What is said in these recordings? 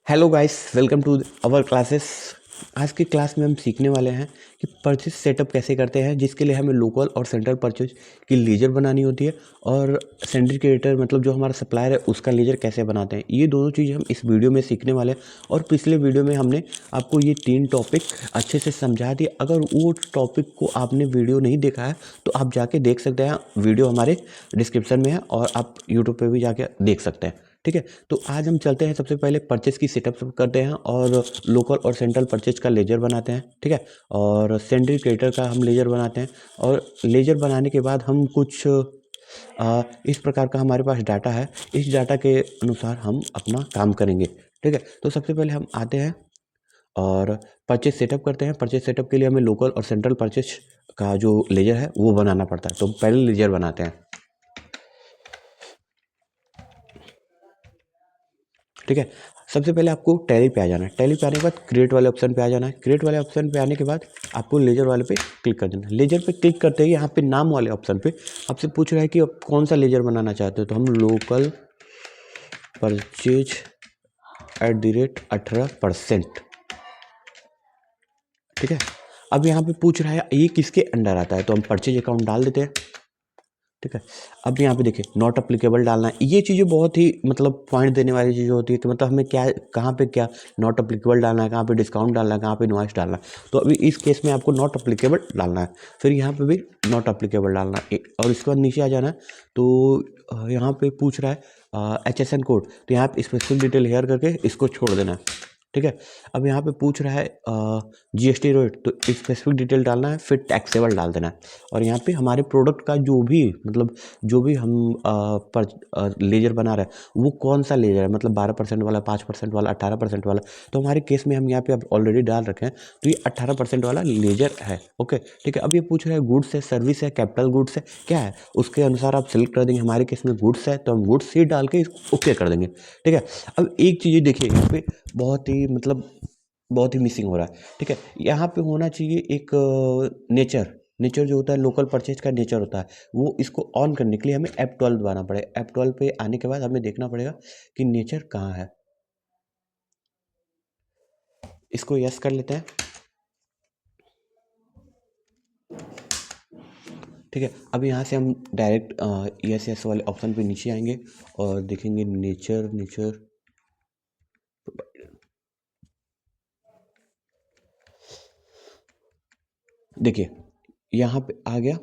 Hello guys, welcome to our classes. आज की class में हम सीखने वाले हैं कि परचेज सेटअप कैसे करते हैं, जिसके लिए हमें लोकल और सेंट्रल परचेज की लेजर बनानी होती है और सिंडिकेटर मतलब जो हमारा सप्लायर है उसका लेजर कैसे बनाते हैं। ये दोनों चीज़ हम इस वीडियो में सीखने वाले हैं। और पिछले वीडियो में हमने आपको ये 3 टॉपिक अच्छे से समझा दिए। अगर वो टॉपिक को आपने वीडियो नहीं देखा है तो आप जाके देख सकते हैं, वीडियो हमारे डिस्क्रिप्शन में है और आप यूट्यूब पर भी जाके देख सकते हैं। ठीक है, तो आज हम चलते हैं, सबसे पहले परचेज की सेटअप करते हैं और लोकल और सेंट्रल परचेज का लेजर बनाते हैं। ठीक है, और सेंट्री क्रिएटर का हम लेजर बनाते हैं और लेजर बनाने के बाद हम कुछ इस प्रकार का हमारे पास डाटा है, इस डाटा के अनुसार हम अपना काम करेंगे। ठीक है, तो सबसे पहले हम आते हैं और परचेज सेटअप करते हैं। परचेज सेटअप के लिए हमें लोकल और सेंट्रल परचेज का जो लेजर है वो बनाना पड़ता है, तो पहले लेजर बनाते हैं। ठीक है, सबसे पहले आपको टैली पे आ जाना है। टैली पे आने के बाद क्रिएट वाले ऑप्शन पे आ जाना है। क्रिएट वाले ऑप्शन पे आने के बाद आपको लेजर वाले पे क्लिक कर देना है। लेजर पे क्लिक करते ही यहाँ पे नाम वाले ऑप्शन पे आपसे पूछ रहा है कि आप कौन सा लेजर बनाना चाहते हो, तो हम लोकल परचेज @18%। ठीक है, अब यहाँ पे पूछ रहा है ये किसके अंडर आता है, तो हम परचेज अकाउंट डाल देते हैं। ठीक है, अब यहाँ पे देखिए नॉट अप्लीकेबल डालना है। ये चीज़ें बहुत ही मतलब पॉइंट देने वाली चीज़ें होती है कि मतलब हमें क्या, कहाँ पे क्या नॉट अप्लीकेबल डालना है, कहाँ पे डिस्काउंट डालना है, कहाँ पे इनवॉइस डालना है। तो अभी इस केस में आपको नॉट अप्लीकेबल डालना है, फिर यहाँ पे भी नॉट अप्लीकेबल डालना है और इसके बाद नीचे आ जाना है। तो यहाँ पे पूछ रहा है HSN कोड, तो यहाँ पे स्पेसिफिक डिटेल हेयर करके इसको छोड़ देना है। ठीक है, अब यहाँ पे पूछ रहा है GST रेट, तो स्पेसिफिक डिटेल डालना है, फिर टैक्सेबल डाल देना है। और यहाँ पे हमारे प्रोडक्ट का जो भी मतलब जो भी हम लेजर बना रहे हैं वो कौन सा लेजर है, मतलब 12% वाला, 5% वाला, 18% वाला। तो हमारे केस में हम यहाँ पे अब ऑलरेडी डाल रखे हैं, तो ये 18% वाला लेजर है। ओके, ठीक है, अब ये पूछ रहा है गुड्स है, सर्विस है, कैपिटल गुड्स है, क्या है, उसके अनुसार आप सेलेक्ट कर देंगे। हमारे केस में गुड्स है तो हम गुड्स ही डाल के ओके कर देंगे। ठीक है, अब एक चीज़ देखिए यहाँ पे बहुत ही मतलब बहुत ही मिसिंग हो रहा है। ठीक है, यहाँ पे होना चाहिए एक नेचर। नेचर जो होता है लोकल परचेज का नेचर होता है, वो इसको ऑन करने के लिए हमें F12 दबाना पड़ेगा। F12 पे आने के बाद हमें देखना पड़ेगा कि नेचर कहाँ है। इसको यस कर लेते हैं। ठीक है, अब यहाँ से हम डायरेक्ट यस यस वाले ऑप्शन पे नीचे आएंगे और देखेंगे नेचर। नेचर देखिए यहाँ पे आ गया,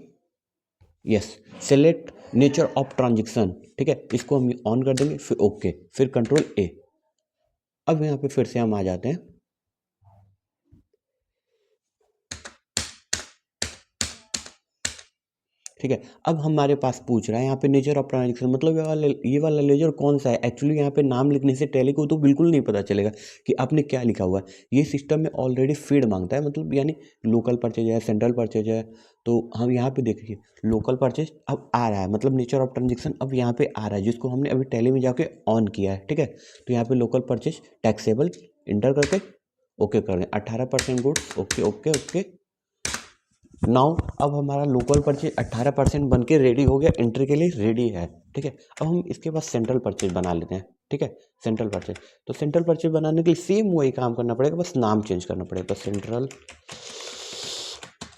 yes, select nature of transaction. ठीक है, इसको हम ऑन कर देंगे, फिर ओके, फिर कंट्रोल A। अब यहाँ पे फिर से हम आ जाते हैं। ठीक है, अब हमारे पास पूछ रहा है यहाँ पे नेचर ऑफ ट्रांजेक्शन, मतलब ये वाला लेजर कौन सा है। एक्चुअली यहाँ पे नाम लिखने से टैली को तो बिल्कुल नहीं पता चलेगा कि आपने क्या लिखा हुआ है। ये सिस्टम में ऑलरेडी फीड मांगता है, मतलब यानी लोकल परचेज है, सेंट्रल परचेज है। तो हम यहाँ पे देखिए लोकल परचेज अब आ रहा है, मतलब नेचर ऑफ ट्रांजेक्शन अब यहाँ पे आ रहा है, जिसको हमने अभी टैली में जाके ऑन किया है। ठीक है, तो यहाँ पे लोकल परचेज टैक्सेबल इंटर करके ओके कर दें, 18% goods, okay okay okay. Now अब हमारा लोकल परचेज 18% बन के रेडी हो गया, एंट्री के लिए रेडी है। ठीक है, अब हम इसके बाद सेंट्रल परचेज बना लेते हैं। ठीक है, सेंट्रल परचेज, तो सेंट्रल परचेज बनाने के लिए सेम वही काम करना पड़ेगा, बस नाम चेंज करना पड़ेगा। तो सेंट्रल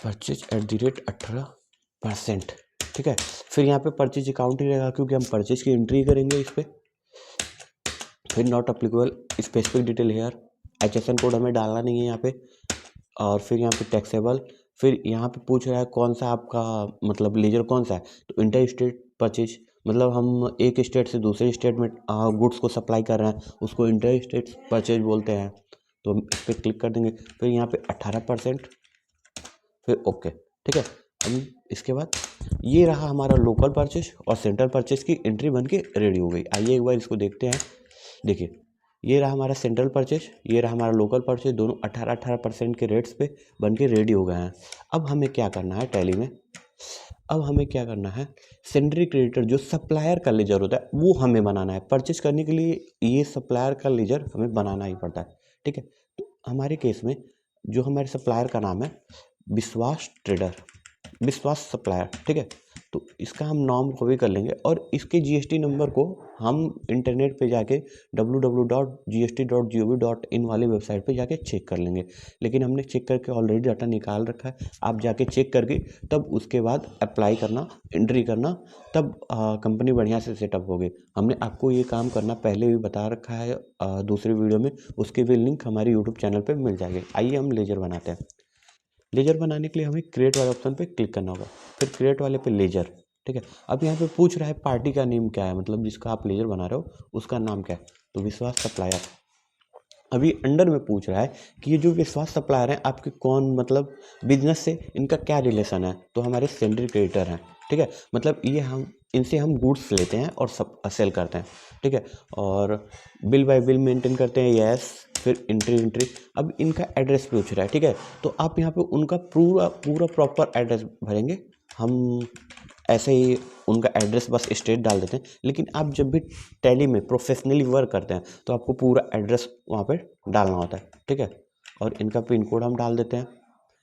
परचेज @18%। ठीक है, फिर यहाँ पे परचेज अकाउंट ही रहेगा क्योंकि हम परचेज की एंट्री करेंगे इस पर। फिर not applicable specific detail here, HSN code हमें डालना नहीं है यहाँ पे। और फिर यहाँ पे टैक्सेबल, फिर यहाँ पे पूछ रहा है कौन सा आपका मतलब लेजर कौन सा है, तो इंटर स्टेट परचेज, मतलब हम एक स्टेट से दूसरे स्टेट में गुड्स को सप्लाई कर रहे हैं, उसको इंटर स्टेट परचेज बोलते हैं। तो हम इस पर क्लिक कर देंगे, फिर यहाँ पे 18%, फिर ओके। ठीक है, हम इसके बाद ये रहा हमारा लोकल परचेज और सेंट्रल परचेज की एंट्री बन के रेडी हो गई। आइए एक बार इसको देखते हैं। देखिए ये रहा हमारा सेंट्रल परचेज, ये रहा हमारा लोकल परचेज, दोनों 18% के रेट्स पे बन के रेडी हो गए हैं। अब हमें क्या करना है टैली में, अब हमें क्या करना है, सेंट्री क्रेडिटर जो सप्लायर का लेजर होता है वो हमें बनाना है। परचेज करने के लिए ये सप्लायर का लेजर हमें बनाना ही पड़ता है। ठीक है, तो हमारे केस में जो हमारे सप्लायर का नाम है विश्वास ट्रेडर, विश्वास सप्लायर। ठीक है, तो इसका हम नाम कॉपी कर लेंगे और इसके जीएसटी नंबर को हम इंटरनेट पे जाके www.gst.gov.in वाली वेबसाइट पे जाके चेक कर लेंगे। लेकिन हमने चेक करके ऑलरेडी डाटा निकाल रखा है, आप जाके चेक करके तब उसके बाद अप्लाई करना, एंट्री करना, तब कंपनी बढ़िया से सेटअप होगी। हमने आपको ये काम करना पहले भी बता रखा है दूसरी वीडियो में, उसकी भी लिंक हमारे यूट्यूब चैनल पर मिल जाएगी। आइए हम लेजर बनाते हैं। लेजर बनाने के लिए हमें क्रिएट वाले ऑप्शन पे क्लिक करना होगा, फिर क्रिएट वाले पे लेजर। ठीक है, अब यहाँ पे पूछ रहा है पार्टी का नेम क्या है, मतलब जिसका आप लेजर बना रहे हो उसका नाम क्या है, तो विश्वास सप्लायर। अभी अंडर में पूछ रहा है कि ये जो विश्वास सप्लायर हैं आपके कौन, मतलब बिजनेस से इनका क्या रिलेशन है, तो हमारे सैलरी क्रेडिटर हैं। ठीक है, मतलब ये हम इनसे हम गुड्स लेते हैं और सब सेल करते हैं। ठीक है, और बिल बाय बिल मेंटेन करते हैं, यस। फिर एंट्री। अब इनका एड्रेस पूछ रहा है। ठीक है, तो आप यहाँ पे उनका पूरा पूरा प्रॉपर एड्रेस भरेंगे। हम ऐसे ही उनका एड्रेस बस स्टेट डाल देते हैं, लेकिन आप जब भी टैली में प्रोफेशनली वर्क करते हैं तो आपको पूरा एड्रेस वहाँ पे डालना होता है। ठीक है, और इनका पिन कोड हम डाल देते हैं।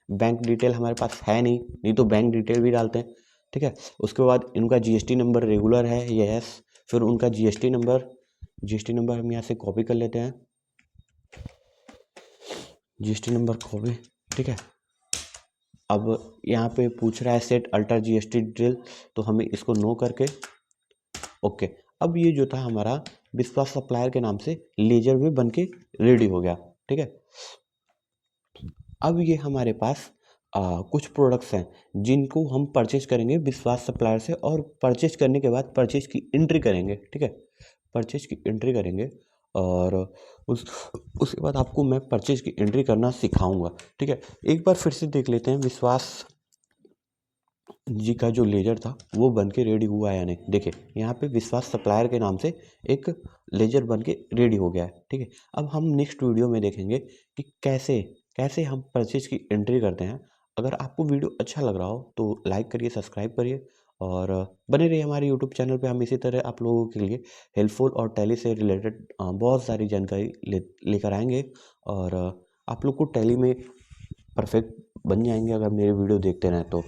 बैंक डिटेल हमारे पास है नहीं तो बैंक डिटेल भी डालते हैं। ठीक है, उसके बाद इनका जीएसटी नंबर रेगुलर है, यस। फिर उनका जीएसटी नंबर हम यहाँ से कॉपी कर लेते हैं, जीएसटी नंबर कॉपी। ठीक है, अब यहाँ पे पूछ रहा है सेट अल्टर जीएसटी डिटेल, तो हमें इसको नो करके ओके। अब ये जो था हमारा विश्वास सप्लायर के नाम से लेजर भी बन के रेडी हो गया। ठीक है, अब ये हमारे पास कुछ प्रोडक्ट्स हैं जिनको हम परचेज करेंगे विश्वास सप्लायर से, और परचेज करने के बाद परचेज की एंट्री करेंगे। ठीक है, परचेज की एंट्री करेंगे और उसके बाद आपको मैं परचेज की एंट्री करना सिखाऊंगा। ठीक है, एक बार फिर से देख लेते हैं विश्वास जी का जो लेजर था वो बन के रेडी हुआ है या नहीं। देखिए यहाँ पे विश्वास सप्लायर के नाम से एक लेजर बन के रेडी हो गया है। ठीक है, अब हम नेक्स्ट वीडियो में देखेंगे कि कैसे कैसे हम परचेज की एंट्री करते हैं। अगर आपको वीडियो अच्छा लग रहा हो तो लाइक करिए, सब्सक्राइब करिए और बने रहिए हमारे यूट्यूब चैनल पे। हम इसी तरह आप लोगों के लिए हेल्पफुल और टैली से रिलेटेड बहुत सारी जानकारी लेकर आएंगे, और आप लोग को टैली में परफेक्ट बन जाएंगे अगर मेरे वीडियो देखते रहें तो।